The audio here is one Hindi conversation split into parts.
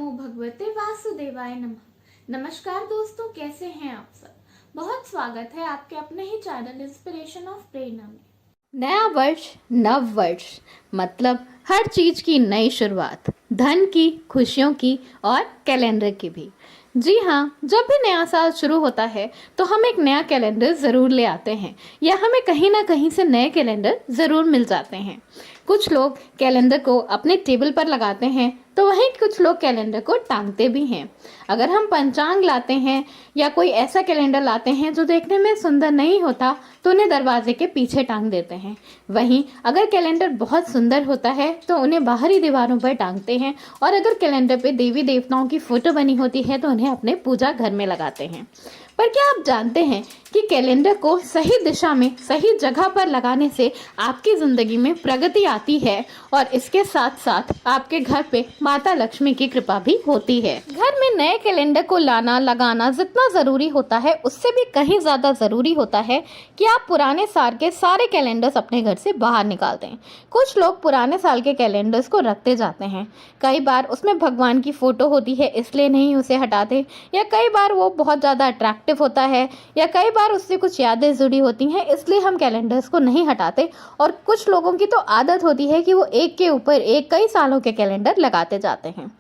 नमो भगवते वासुदेवाय नमः। नमस्कार दोस्तों, कैसे हैं आप सब। बहुत स्वागत है आपके अपने ही चैनल इंस्पिरेशन ऑफ प्रेरणा में। नया वर्ष नव वर्ष मतलब हर चीज की नई शुरुआत, धन की, खुशियों की और कैलेंडर की भी। जी हाँ, जब भी नया साल शुरू होता है तो हम एक नया कैलेंडर ज़रूर ले आते हैं या हमें कहीं ना कहीं से नए कैलेंडर ज़रूर मिल जाते हैं। कुछ लोग कैलेंडर को अपने टेबल पर लगाते हैं तो वहीं कुछ लोग कैलेंडर को टांगते भी हैं। अगर हम पंचांग लाते हैं या कोई ऐसा कैलेंडर लाते हैं जो देखने में सुंदर नहीं होता तो उन्हें दरवाजे के पीछे टांग देते हैं। वहीं अगर कैलेंडर बहुत सुंदर होता है तो उन्हें बाहरी दीवारों पर टांगते हैं और अगर कैलेंडर पे देवी देवताओं की फोटो बनी होती है तो उन्हें अपने पूजा घर में लगाते हैं। पर क्या आप जानते हैं कि कैलेंडर को सही दिशा में, सही जगह पर लगाने से आपकी ज़िंदगी में प्रगति आती है और इसके साथ साथ आपके घर पे माता लक्ष्मी की कृपा भी होती है। घर में नए कैलेंडर को लाना लगाना जितना ज़रूरी होता है उससे भी कहीं ज़्यादा ज़रूरी होता है कि आप पुराने साल के सारे कैलेंडर्स अपने घर से बाहर निकाल दें। कुछ लोग पुराने साल के कैलेंडर्स को रखते जाते हैं। कई बार उसमें भगवान की फ़ोटो होती है इसलिए नहीं उसे हटाते, या कई बार वो बहुत ज़्यादा अट्रैक्टिव होता है, या कई बार उससे कुछ यादें जुड़ी होती हैं इसलिए हम कैलेंडर्स को नहीं हटाते। और कुछ लोगों की तो आदत होती है कि वो एक के ऊपर एक कई सालों के कैलेंडर लगाते जाते हैं,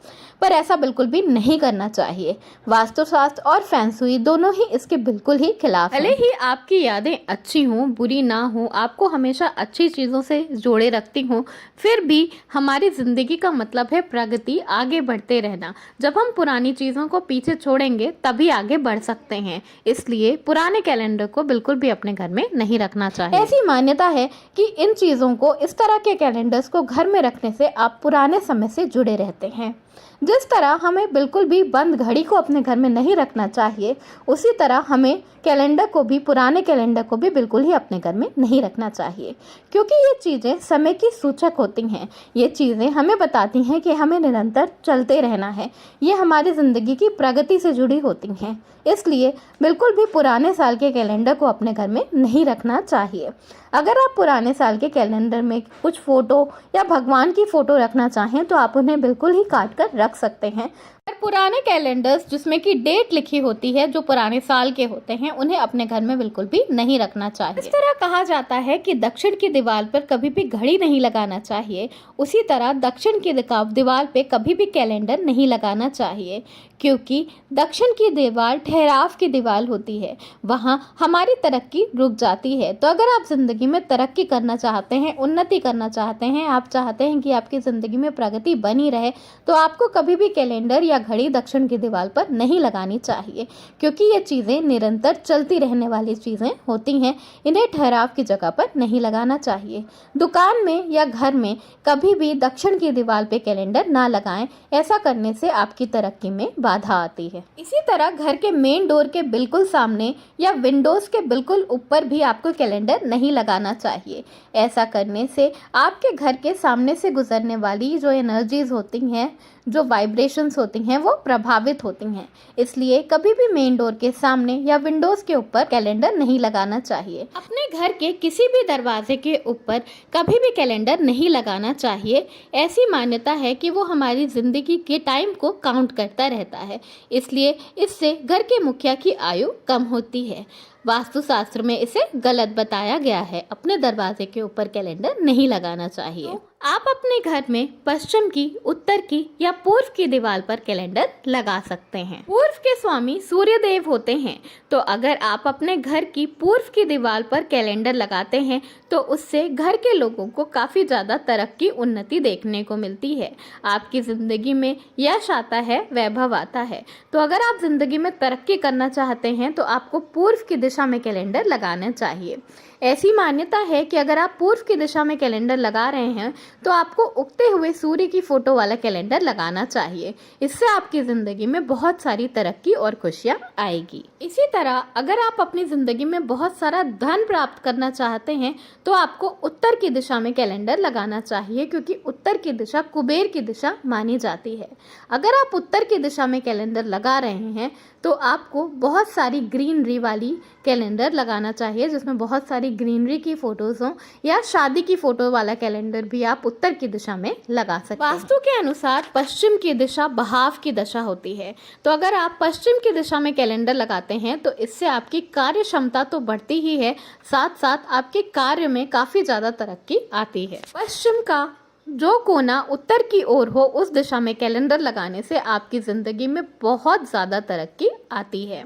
पर ऐसा बिल्कुल भी नहीं करना चाहिए। वास्तुशास्त्र और फैंसुई दोनों ही इसके बिल्कुल ही खिलाफ हैं। भले ही आपकी यादें अच्छी हों, बुरी ना हो, आपको हमेशा अच्छी चीज़ों से जोड़े रखती हों, फिर भी हमारी ज़िंदगी का मतलब है प्रगति, आगे बढ़ते रहना। जब हम पुरानी चीज़ों को पीछे छोड़ेंगे तभी आगे बढ़ सकते हैं। इसलिए पुराने कैलेंडर को बिल्कुल भी अपने घर में नहीं रखना चाहिए। ऐसी मान्यता है कि इन चीज़ों को, इस तरह के कैलेंडर्स को घर में रखने से आप पुराने समय से जुड़े रहते हैं। जिस तरह हमें बिल्कुल भी बंद घड़ी को अपने घर में नहीं रखना चाहिए, उसी तरह हमें कैलेंडर को भी, पुराने कैलेंडर को भी बिल्कुल ही अपने घर में नहीं रखना चाहिए, क्योंकि ये चीज़ें समय की सूचक होती हैं। ये चीज़ें हमें बताती हैं कि हमें निरंतर चलते रहना है। ये हमारी ज़िंदगी की प्रगति से जुड़ी होती हैं। इसलिए बिल्कुल भी पुराने साल के कैलेंडर को अपने घर में नहीं रखना चाहिए। अगर आप पुराने साल के कैलेंडर में कुछ फ़ोटो या भगवान की फ़ोटो रखना चाहें तो आप उन्हें बिल्कुल ही काट कर रख सकते हैं। पर पुराने कैलेंडर्स जिसमें कि डेट लिखी होती है, जो पुराने साल के होते हैं, उन्हें अपने घर में बिल्कुल भी नहीं रखना चाहिए। इस तरह कहा जाता है कि दक्षिण की दीवार पर कभी भी घड़ी नहीं लगाना चाहिए, उसी तरह दक्षिण की दीवार पे कभी भी कैलेंडर नहीं लगाना चाहिए, क्योंकि दक्षिण की दीवार ठहराव की दीवार होती है, वहाँ हमारी तरक्की रुक जाती है। तो अगर आप ज़िंदगी में तरक्की करना चाहते हैं, उन्नति करना चाहते हैं, आप चाहते हैं कि आपकी ज़िंदगी में प्रगति बनी रहे, तो आपको कभी भी कैलेंडर या घड़ी दक्षिण की दीवार पर नहीं लगानी चाहिए, क्योंकि ये चीज़ें निरंतर चलती रहने वाली चीज़ें होती हैं। इन्हें ठहराव की जगह पर नहीं लगाना चाहिए। दुकान में या घर में कभी भी दक्षिण की दीवार पे कैलेंडर ना लगाएं, ऐसा करने से आपकी तरक्की में बाधा आती है। इसी तरह घर के मेन डोर के बिल्कुल सामने या विंडोज़ के बिल्कुल ऊपर भी आपको कैलेंडर नहीं लगाना चाहिए। ऐसा करने से आपके घर के सामने से गुजरने वाली जो एनर्जीज होती हैं, जो वाइब्रेशंस होती हैं, वो प्रभावित होती हैं। इसलिए कभी भी मेन डोर के सामने या विंडोज़ के ऊपर कैलेंडर नहीं लगाना चाहिए। अपने घर के किसी भी दरवाजे के ऊपर कभी भी कैलेंडर नहीं लगाना चाहिए। ऐसी मान्यता है कि वो हमारी ज़िंदगी के टाइम को काउंट करता रहता है, इसलिए इससे घर के मुखिया की आयु कम होती है। वास्तुशास्त्र में इसे गलत बताया गया है। अपने दरवाजे के ऊपर कैलेंडर नहीं लगाना चाहिए। तो आप अपने घर में पश्चिम की, उत्तर की या पूर्व की दीवार पर कैलेंडर लगा सकते हैं। पूर्व के स्वामी सूर्य देव होते हैं, तो अगर आप अपने घर की पूर्व की दीवार पर कैलेंडर लगाते हैं तो उससे घर के लोगों को काफ़ी ज़्यादा तरक्की, उन्नति देखने को मिलती है। आपकी ज़िंदगी में यश आता है, वैभव आता है। तो अगर आप ज़िंदगी में तरक्की करना चाहते हैं तो आपको पूर्व की दिशा में कैलेंडर लगाना चाहिए। ऐसी मान्यता है कि अगर आप पूर्व की दिशा में कैलेंडर लगा रहे हैं तो आपको उगते हुए सूर्य की फोटो वाला कैलेंडर लगाना चाहिए। इससे आपकी ज़िंदगी में बहुत सारी तरक्की और खुशियाँ आएगी। इसी तरह अगर आप अपनी ज़िंदगी में बहुत सारा धन प्राप्त करना चाहते हैं तो आपको उत्तर की दिशा में कैलेंडर लगाना चाहिए, क्योंकि उत्तर की दिशा कुबेर की दिशा मानी जाती है। अगर आप उत्तर की दिशा में कैलेंडर लगा रहे हैं तो आपको बहुत सारी ग्रीनरी वाली कैलेंडर लगाना चाहिए, जिसमें बहुत सारी ग्रीनरी की फोटोज हों या शादी की फोटो वाला कैलेंडर भी आप उत्तर की दिशा में लगा सकते हैं। वास्तु के अनुसार पश्चिम की दिशा बहाव की दशा होती है, तो अगर आप पश्चिम की दिशा में कैलेंडर लगाते हैं तो इससे आपकी कार्य क्षमता तो बढ़ती ही है, साथ साथ आपके कार्य में काफ़ी ज़्यादा तरक्की आती है। पश्चिम का जो कोना उत्तर की ओर हो उस दिशा में कैलेंडर लगाने से आपकी ज़िंदगी में बहुत ज़्यादा तरक्की आती है।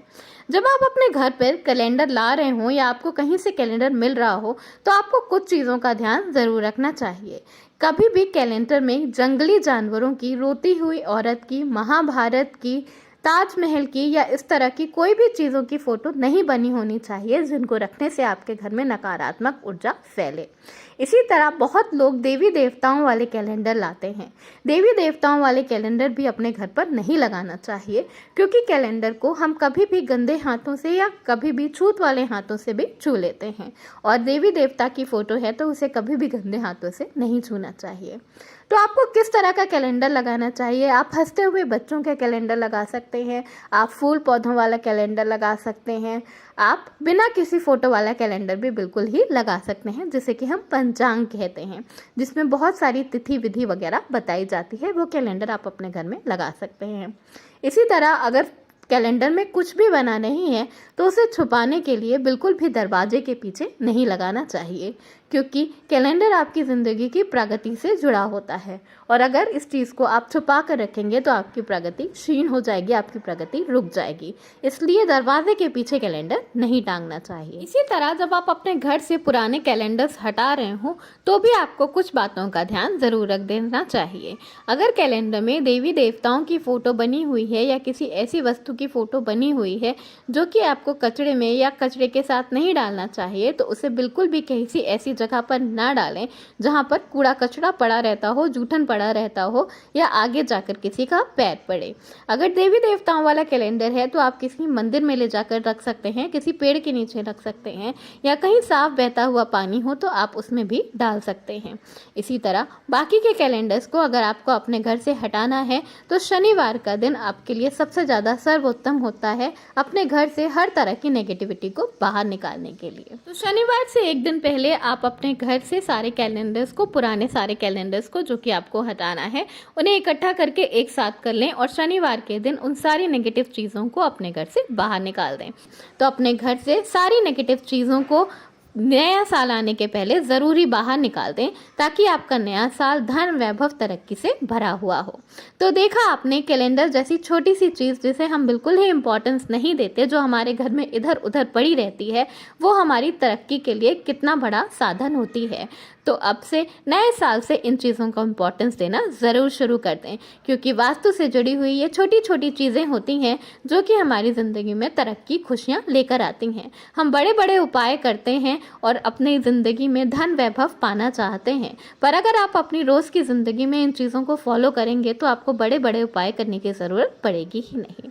जब आप अपने घर पर कैलेंडर ला रहे हों या आपको कहीं से कैलेंडर मिल रहा हो तो आपको कुछ चीज़ों का ध्यान ज़रूर रखना चाहिए। कभी भी कैलेंडर में जंगली जानवरों की, रोती हुई औरत की, महाभारत की, ताजमहल की या इस तरह की कोई भी चीज़ों की फ़ोटो नहीं बनी होनी चाहिए जिनको रखने से आपके घर में नकारात्मक ऊर्जा फैले। इसी तरह बहुत लोग देवी देवताओं वाले कैलेंडर लाते हैं। देवी देवताओं वाले कैलेंडर भी अपने घर पर नहीं लगाना चाहिए, क्योंकि कैलेंडर को हम कभी भी गंदे हाथों से या कभी भी छूत वाले हाथों से भी छू लेते हैं, और देवी देवता की फ़ोटो है तो उसे कभी भी गंदे हाथों से नहीं छूना चाहिए। तो आपको किस तरह का कैलेंडर लगाना चाहिए? आप हंसते हुए बच्चों के कैलेंडर लगा सकते हैं, आप फूल पौधों वाला कैलेंडर लगा सकते हैं, आप बिना किसी फ़ोटो वाला कैलेंडर भी बिल्कुल ही लगा सकते हैं, जिसे कि हम पंचांग कहते हैं, जिसमें बहुत सारी तिथि विधि वगैरह बताई जाती है। वो कैलेंडर आप अपने घर में लगा सकते हैं। इसी तरह अगर कैलेंडर में कुछ भी बना नहीं है तो उसे छुपाने के लिए बिल्कुल भी दरवाजे के पीछे नहीं लगाना चाहिए, क्योंकि कैलेंडर आपकी ज़िंदगी की प्रगति से जुड़ा होता है, और अगर इस चीज़ को आप छुपा कर रखेंगे तो आपकी प्रगति क्षीण हो जाएगी, आपकी प्रगति रुक जाएगी। इसलिए दरवाजे के पीछे कैलेंडर नहीं टांगना चाहिए। इसी तरह जब आप अपने घर से पुराने कैलेंडर्स हटा रहे हो तो भी आपको कुछ बातों का ध्यान ज़रूर रख देना चाहिए। अगर कैलेंडर में देवी देवताओं की फ़ोटो बनी हुई है या किसी ऐसी वस्तु की फ़ोटो बनी हुई है जो कि आपको कचरे में या कचरे के साथ नहीं डालना चाहिए, तो उसे बिल्कुल भी किसी ऐसी जगह पर ना डालें जहां पर कूड़ा कचरा पड़ा रहता हो, जूठन पड़ा रहता हो या आगे जाकर किसी का पैर पड़े। अगर देवी देवताओं वाला कैलेंडर है तो आप किसी मंदिर में ले जाकर रख सकते हैं, किसी पेड़ के नीचे रख सकते हैं, या कहीं साफ बहता हुआ पानी हो तो आप उसमें भी डाल सकते हैं। इसी तरह बाकी के कैलेंडर्स को अगर आपको अपने घर से हटाना है तो शनिवार का दिन आपके लिए सबसे ज़्यादा सर्वोत्तम होता है अपने घर से हर तरह की नेगेटिविटी को बाहर निकालने के लिए। तो शनिवार से एक दिन पहले आप अपने घर से सारे कैलेंडर्स को, पुराने सारे कैलेंडर्स को जो कि आपको हटाना है, उन्हें इकट्ठा करके एक साथ कर लें और शनिवार के दिन उन सारी नेगेटिव चीज़ों को अपने घर से बाहर निकाल दें। तो अपने घर से सारी नेगेटिव चीज़ों को नया साल आने के पहले ज़रूर ही बाहर निकाल दें, ताकि आपका नया साल धन, वैभव, तरक्की से भरा हुआ हो। तो देखा आपने, कैलेंडर जैसी छोटी सी चीज़ जिसे हम बिल्कुल ही इम्पोर्टेंस नहीं देते, जो हमारे घर में इधर उधर पड़ी रहती है, वो हमारी तरक्की के लिए कितना बड़ा साधन होती है। तो अब से नए साल से इन चीज़ों को इम्पोर्टेंस देना ज़रूर शुरू कर दें, क्योंकि वास्तु से जुड़ी हुई ये छोटी छोटी चीज़ें होती हैं जो कि हमारी ज़िंदगी में तरक्की, खुशियाँ लेकर आती हैं। हम बड़े बड़े उपाय करते हैं और अपनी ज़िंदगी में धन, वैभव पाना चाहते हैं, पर अगर आप अपनी रोज़ की ज़िंदगी में इन चीज़ों को फॉलो करेंगे तो आपको बड़े बड़े उपाय करने की ज़रूरत पड़ेगी ही नहीं।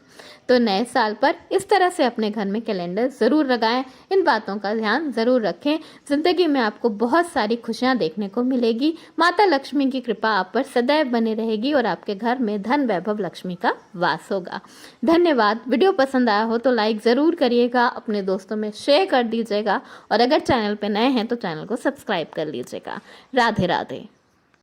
तो नए साल पर इस तरह से अपने घर में कैलेंडर ज़रूर लगाएं, इन बातों का ध्यान ज़रूर रखें। ज़िंदगी में आपको बहुत सारी खुशियाँ देखने को मिलेगी। माता लक्ष्मी की कृपा आप पर सदैव बनी रहेगी और आपके घर में धन, वैभव, लक्ष्मी का वास होगा। धन्यवाद। वीडियो पसंद आया हो तो लाइक ज़रूर करिएगा, अपने दोस्तों में शेयर कर दीजिएगा, और अगर चैनल पर नए हैं तो चैनल को सब्सक्राइब कर लीजिएगा। राधे राधे।